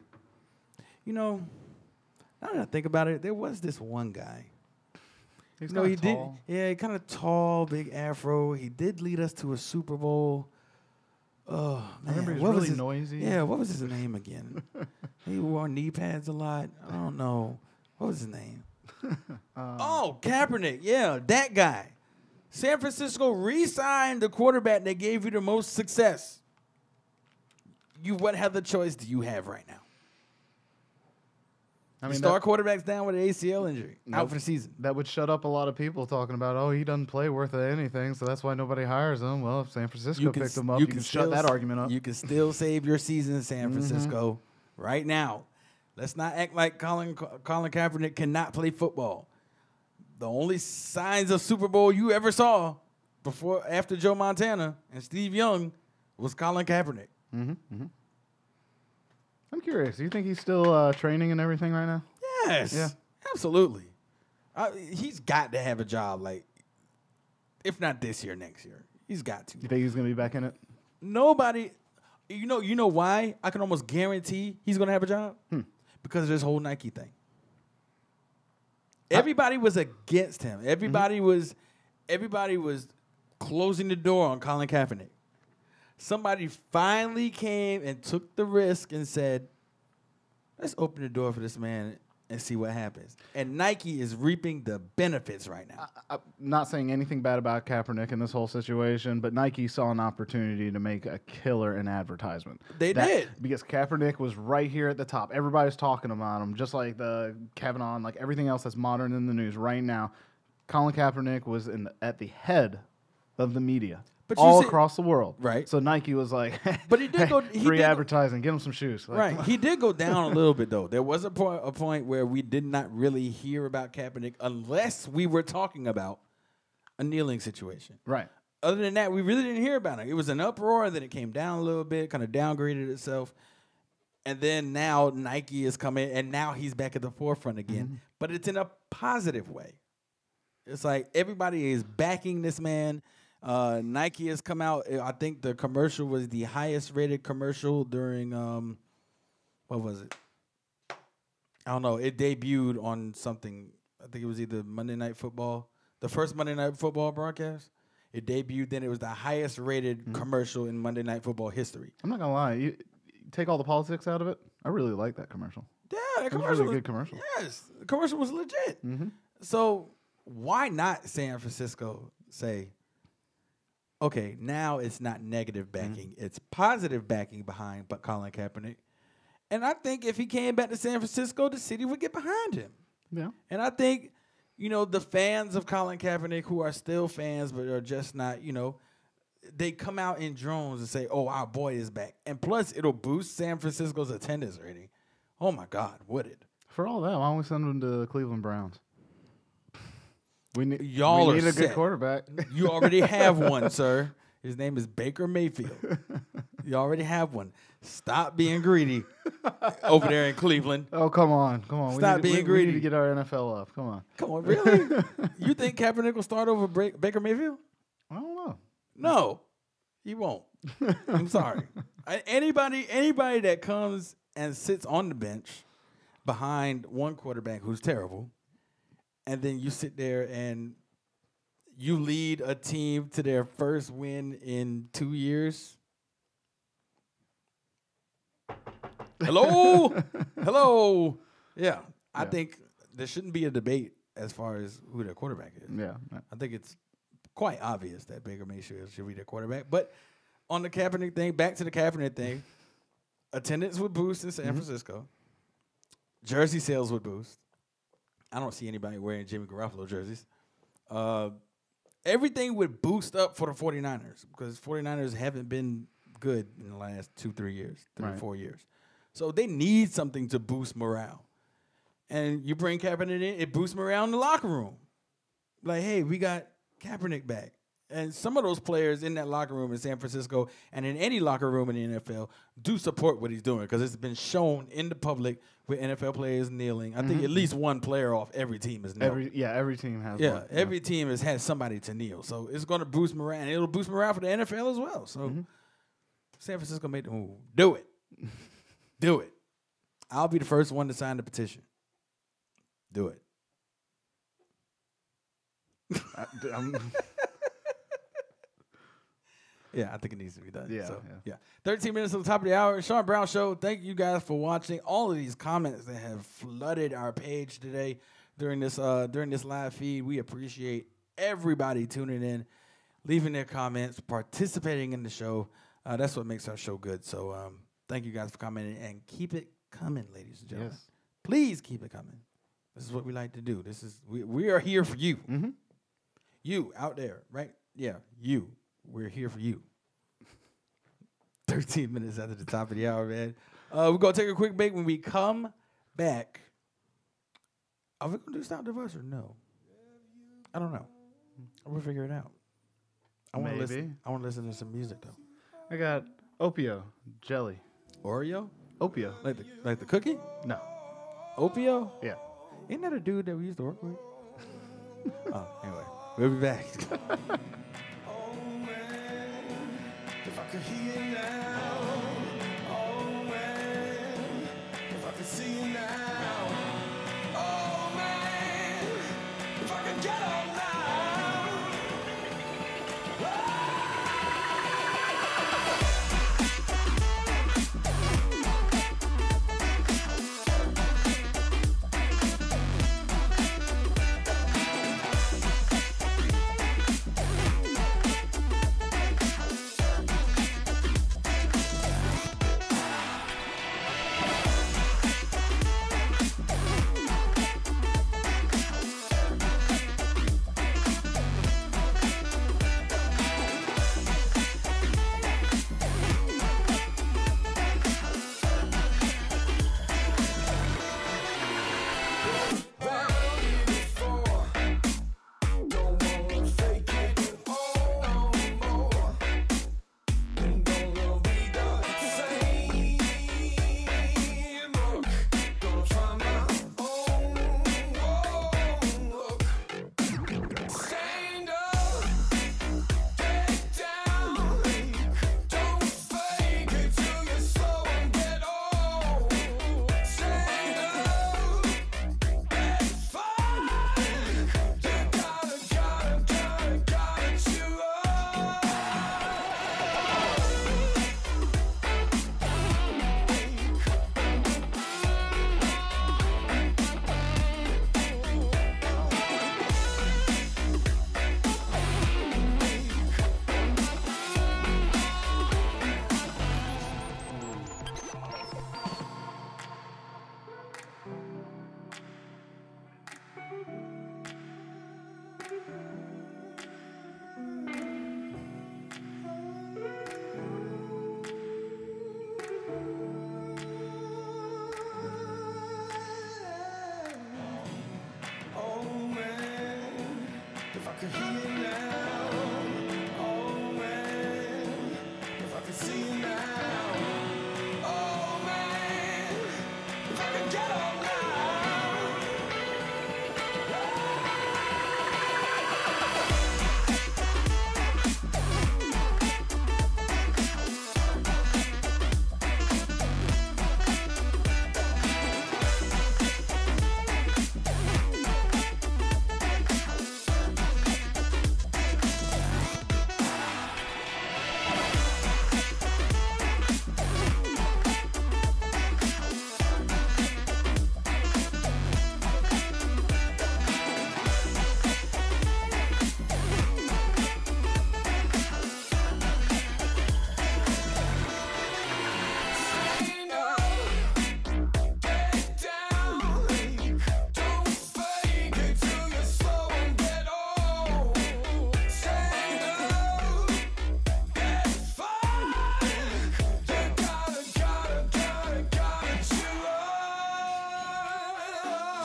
now that I think about it, there was this one guy. He's kind of tall. He kind of tall, big afro. He did lead us to a Super Bowl. Oh, man. I remember he was really noisy. Yeah, what was his name again? He wore knee pads a lot. I don't know. What was his name? Kaepernick. Yeah, that guy. San Francisco re-signed the quarterback that gave you the most success. What other choice do you have right now? I mean, star quarterback's down with an ACL injury, out for the season. That would shut up a lot of people talking about, he doesn't play worth anything, so that's why nobody hires him. Well, if San Francisco picked him up, you can shut that argument up. You can still save your season in San Francisco right now. Let's not act like Colin Kaepernick cannot play football. The only signs of Super Bowl you ever saw after Joe Montana and Steve Young was Colin Kaepernick. I'm curious. Do you think he's still training and everything right now? Yes. Yeah. Absolutely. He's got to have a job, if not this year, next year. He's got to. You think he's going to be back in it? Nobody. You know why? I can almost guarantee he's going to have a job? Because of this whole Nike thing. Everybody was against him. Everybody was closing the door on Colin Kaepernick. Somebody finally came and took the risk and said, let's open the door for this man and see what happens. And Nike is reaping the benefits right now. I'm not saying anything bad about Kaepernick in this whole situation, but Nike saw an opportunity to make a killer in advertisement. They did. Because Kaepernick was right here at the top. Everybody's talking about him, just like the Kavanaugh, like everything else that's modern in the news right now. Colin Kaepernick was at the head of the media. But all across the world. Right. So Nike was like, but he did go free advertising, get him some shoes. Right. He did go down a little bit, though. There was a point where we did not really hear about Kaepernick unless we were talking about a kneeling situation. Right. Other than that, we really didn't hear about it. It was an uproar, then it came down a little bit, kind of downgraded itself. And then now Nike is coming, and now he's back at the forefront again. But it's in a positive way. It's like everybody is backing this man. Nike has come out. I think the commercial was the highest rated commercial during, what was it? I don't know. It debuted on something. I think it was either Monday Night Football, the first Monday Night Football broadcast. It debuted, then it was the highest rated commercial in Monday Night Football history. I'm not going to lie. You take all the politics out of it, I really like that commercial. Yeah, that commercial was a really good commercial. Yes, the commercial was legit. So why not San Francisco say, okay, now it's not negative backing. It's positive backing behind but Colin Kaepernick. And I think if he came back to San Francisco, the city would get behind him. Yeah. And I think, the fans of Colin Kaepernick who are still fans but are just not, they come out in drones and say, oh, our boy is back. And plus, it'll boost San Francisco's attendance rating. Oh, my God, would it? For all that, why don't we send him to the Cleveland Browns? We need a good quarterback. You already have one, sir. His name is Baker Mayfield. You already have one. Stop being greedy over there in Cleveland. Oh, come on. Stop being greedy. We need to get our NFL up. Come on. Come on, really? You think Kaepernick will start over Baker Mayfield? I don't know. No, he won't. I'm sorry. Anybody that comes and sits on the bench behind one quarterback who's terrible, and then you sit there and you lead a team to their first win in 2 years. Hello? Hello? Yeah. I think there shouldn't be a debate as far as who their quarterback is. Yeah. I think it's quite obvious that Baker Mayfield should be their quarterback. But on the Kaepernick thing, back to the Kaepernick thing, attendance would boost in San Francisco. Jersey sales would boost. I don't see anybody wearing Jimmy Garoppolo jerseys. Everything would boost up for the 49ers because 49ers haven't been good in the last 2-3 years, 4 years. So they need something to boost morale. And you bring Kaepernick in, it boosts morale in the locker room. Like, hey, we got Kaepernick back. And some of those players in that locker room in San Francisco and in any locker room in the NFL do support what he's doing because it's been shown in the public with NFL players kneeling. I think at least one player off every team is kneeling. Every team has Yeah, one. every team has had somebody to kneel. So it's going to boost morale, and it'll boost morale for the NFL as well. So San Francisco made the move. Do it. Do it. I'll be the first one to sign the petition. Do it. Yeah, I think it needs to be done. Yeah. 13 minutes to the top of the hour. Sean Brown Show. Thank you guys for watching. All of these comments that have flooded our page today during this live feed. We appreciate everybody tuning in, leaving their comments, participating in the show. That's what makes our show good. So thank you guys for commenting and keep it coming, ladies and gentlemen. Yes. Please keep it coming. This is what we like to do. We are here for you. You out there, right? Yeah, you. We're here for you. 13 minutes after the top of the hour, man. We're going to take a quick break. When we come back, are we going to do Stop the Bus or no? I don't know. We'll figure it out. I want to listen to some music, though. I got Opio jelly. Oreo? Opio. Like the cookie? No. Opio? Yeah. Isn't that a dude that we used to work with? Oh, anyway. We'll be back. If I could hear you now, oh man, if I could see you now, oh man, if I could get up now.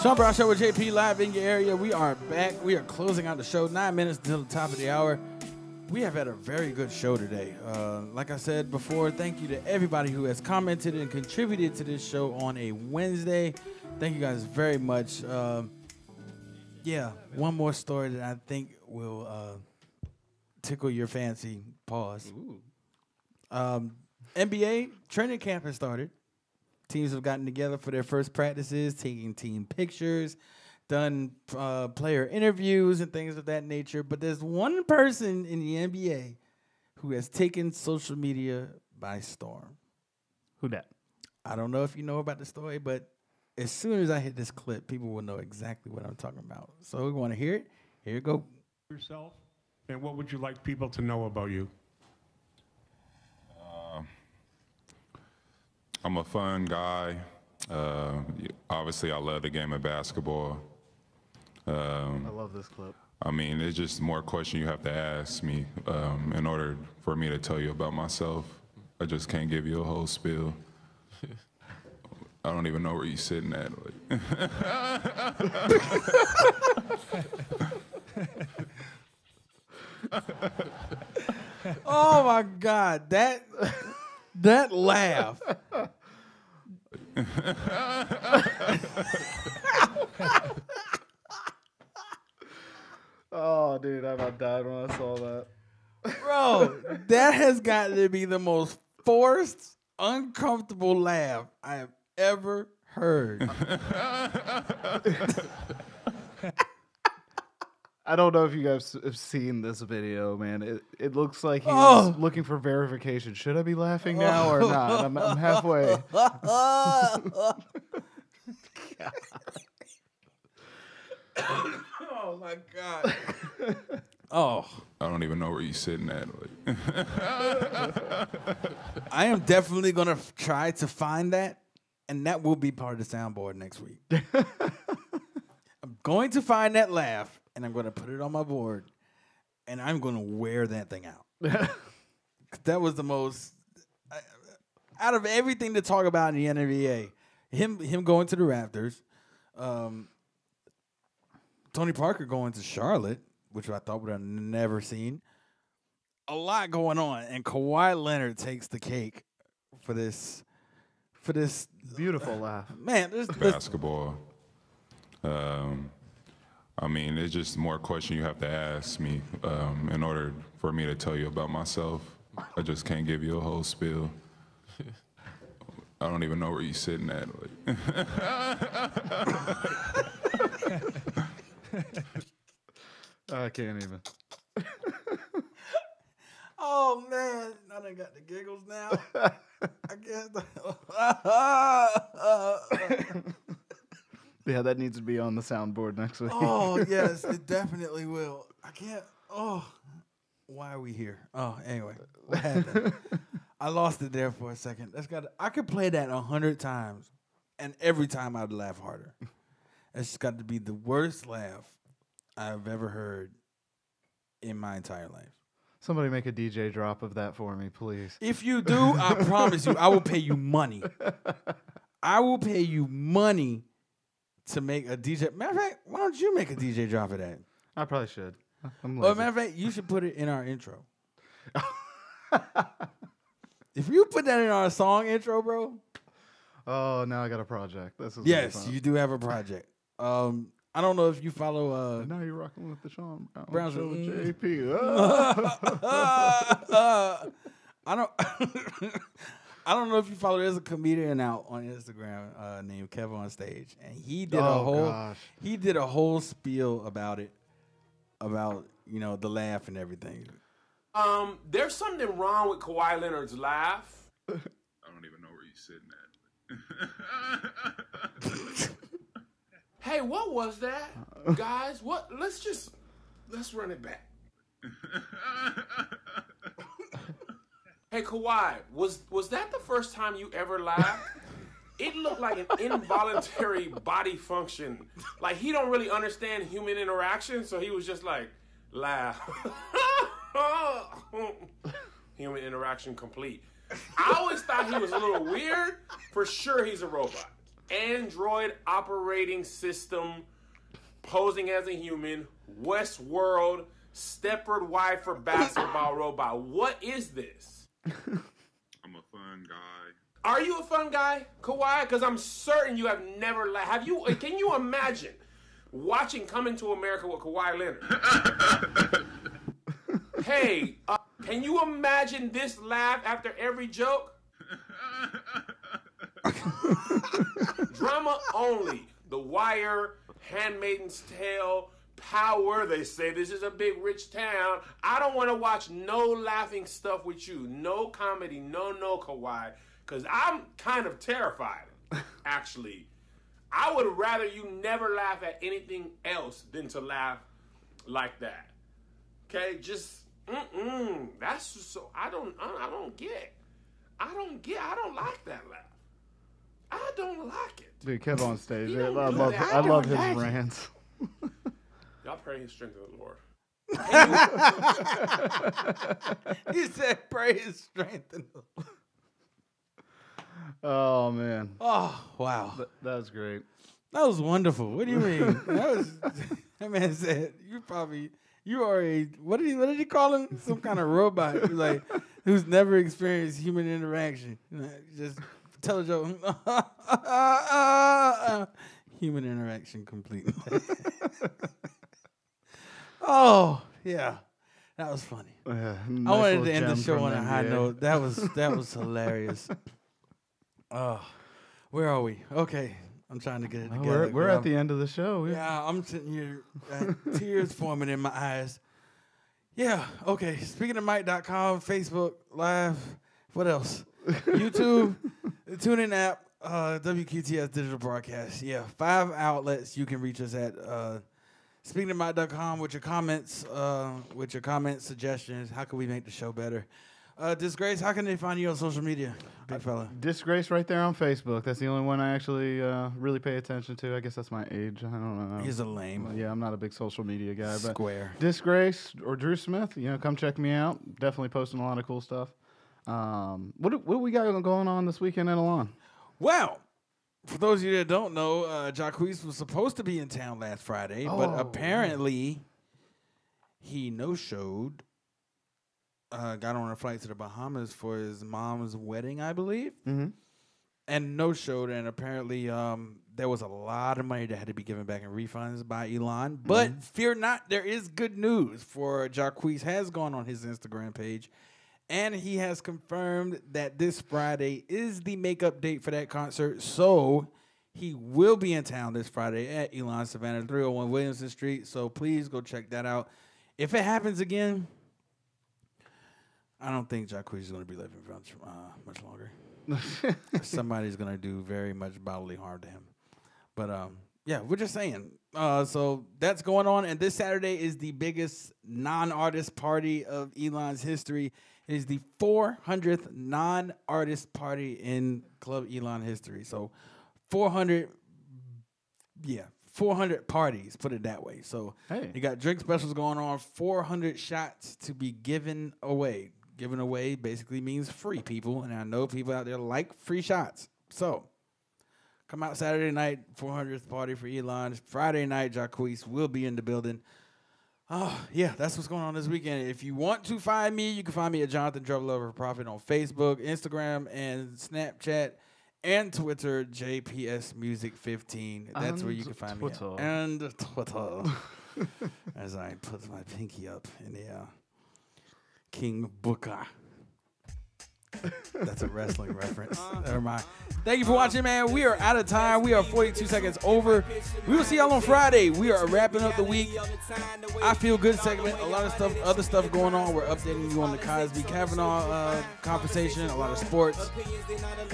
Sean Brown Show with JP live in your area. We are back. We are closing out the show. 9 minutes until the top of the hour. We have had a very good show today. Like I said before, thank you to everybody who has commented and contributed to this show on a Wednesday. Thank you guys very much. Yeah, one more story that I think will tickle your fancy. Pause. NBA training camp has started. Teams have gotten together for their first practices, taking team pictures, done player interviews and things of that nature. But there's one person in the NBA who has taken social media by storm. Who that? I don't know if you know about the story, but as soon as I hit this clip, people will know exactly what I'm talking about. So we want to hear it. Here you go. Yourself, and what would you like people to know about you? I'm a fun guy. Obviously, I love the game of basketball. I love this clip. I mean, it's just more questions you have to ask me in order for me to tell you about myself. I just can't give you a whole spiel. I don't even know where you're sitting at. Oh my God, that laugh. Oh, dude, I about died when I saw that. Bro, that has got to be the most forced, uncomfortable laugh I have ever heard. I don't know if you guys have seen this video, man. It looks like he's looking for verification. Should I be laughing now or not? I'm halfway. Oh, my God. Oh. I don't even know where you're sitting at. I am definitely going to try to find that, and that will be part of the soundboard next week. I'm going to find that laugh, and I'm going to put it on my board, and I'm going to wear that thing out. That was the most, out of everything to talk about in the NBA, him going to the Raptors, Tony Parker going to Charlotte, which I thought would have never seen. A lot going on, and Kawhi Leonard takes the cake for this Beautiful laugh. Man, this basketball. I mean, it's just more questions you have to ask me in order for me to tell you about myself. I just can't give you a whole spiel. I don't even know where you're sitting at. I can't even. Oh man, I done got the giggles now. I guess. Yeah, that needs to be on the soundboard next week. Oh yes, it definitely will. I can't. Oh, why are we here? Oh, anyway, what happened? I lost it there for a second. I could play that 100 times, and every time I'd laugh harder. It's got to be the worst laugh I've ever heard in my entire life. Somebody make a DJ drop of that for me, please. If you do, I promise you, I will pay you money. I will pay you money to make a DJ. Matter of fact, why don't you make a DJ drop of that? I probably should. Well, matter of fact, you should put it in our intro. If you put that in our song intro, bro. Oh, now I got a project. This is Yes, you do have a project. I don't know if you follow. Now you're rocking with the Sean Brown Show with JP. I don't know if you follow. There's a comedian out on Instagram named Kevin on Stage, and he did a whole spiel about it, about the laugh and everything. There's something wrong with Kawhi Leonard's laugh. I don't even know where you're sitting at. Hey, what was that, guys? What? Let's run it back. Hey, Kawhi, was that the first time you ever laughed? It looked like an involuntary body function. Like he don't really understand human interaction, so he was just like, laugh. Human interaction complete. I always thought he was a little weird. For sure, he's a robot. Android operating system posing as a human, Westworld, Stepford wife for basketball robot. What is this? I'm a fun guy. Are you a fun guy, Kawhi? Because I'm certain you have never laughed. Have you? Can you imagine watching Coming to America with Kawhi Leonard? Hey, can you imagine this laugh after every joke? Drama only. The Wire, Handmaid's Tale, Power. They say this is a big rich town. I don't want to watch no laughing stuff with you. No comedy. No, Kawhi. Because I'm kind of terrified, actually. I would rather you never laugh at anything else than to laugh like that. Okay? Just, that's just so, I don't get. I don't like that laugh. I don't like it. Dude, Kev on stage. He I don't love, do that. I love his like it. rants. Y'all pray his strength to the Lord. He said, "Pray his strength." Oh, man. Oh, wow. That was great. That was wonderful. What do you mean? That man said, you are a, what did he call him? Some kind of robot. Like, who's never experienced human interaction. Just tell a joke. Human interaction complete. Oh, yeah. That was funny. I wanted to end the show on a high note. That was hilarious. Oh, where are we? Okay, I'm trying to get it together. We're at the end of the show. Yeah, I'm sitting here, tears forming in my eyes. Yeah, okay. Speaking of Mike.com, Facebook Live, what else? YouTube, the TuneIn app, WQTS Digital Broadcast. Yeah, 5 outlets you can reach us at. Speaking of Mike.com with your comments, suggestions. How can we make the show better? Disgrace, how can they find you on social media, big fella? Disgrace right there on Facebook. That's the only one I actually really pay attention to. I guess that's my age. I don't know. He's a lame. Yeah, I'm not a big social media guy. But Square. Disgrace or Drew Smith, come check me out. Definitely posting a lot of cool stuff. What do we got going on this weekend at Elon? Well, for those of you that don't know, Jacquees was supposed to be in town last Friday, but apparently he no-showed. Got on a flight to the Bahamas for his mom's wedding, I believe, and no-showed. And apparently, there was a lot of money that had to be given back in refunds by Elon. But fear not, there is good news. For Jacquees has gone on his Instagram page, and he has confirmed that this Friday is the makeup date for that concert. So he will be in town this Friday at Elon Savannah, 301 Williamson Street. So please go check that out. If it happens again, I don't think Jacquees is going to be living for much longer. Somebody's going to do very much bodily harm to him. But, yeah, we're just saying. So that's going on. And this Saturday is the biggest non-artist party of Elon's history. It is the 400th non-artist party in Club Elon history. So 400 parties, put it that way. So you got drink specials going on, 400 shots to be given away. Given away basically means free, people, and I know people out there like free shots. So come out Saturday night, 400th party for Elon. Friday night, Jacquees will be in the building. Oh, yeah, that's what's going on this weekend. If you want to find me, you can find me at Jonathan Drug Lover Prophet on Facebook, Instagram, and Snapchat, and Twitter, JPS Music 15. That's where you can find me. And Twitter. As I put my pinky up in the King Booker. That's a wrestling reference. Never mind. Thank you for watching, man. We are out of time. We are 42 seconds over. We will see y'all on Friday. We are wrapping up the week. I Feel Good segment. A lot of stuff, other stuff going on. We're updating you on the Cosby Kavanaugh conversation. A lot of sports.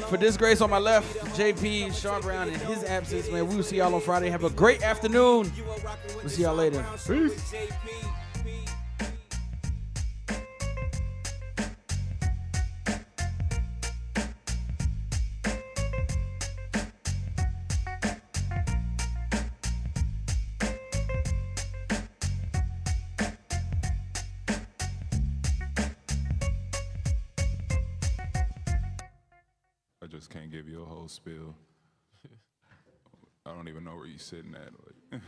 For Disgrace on my left, JP, Sean Brown in his absence, man. We will see y'all on Friday. Have a great afternoon. We'll see y'all later. Peace. I just can't give you a whole spiel. I don't even know where you sitting at. Like,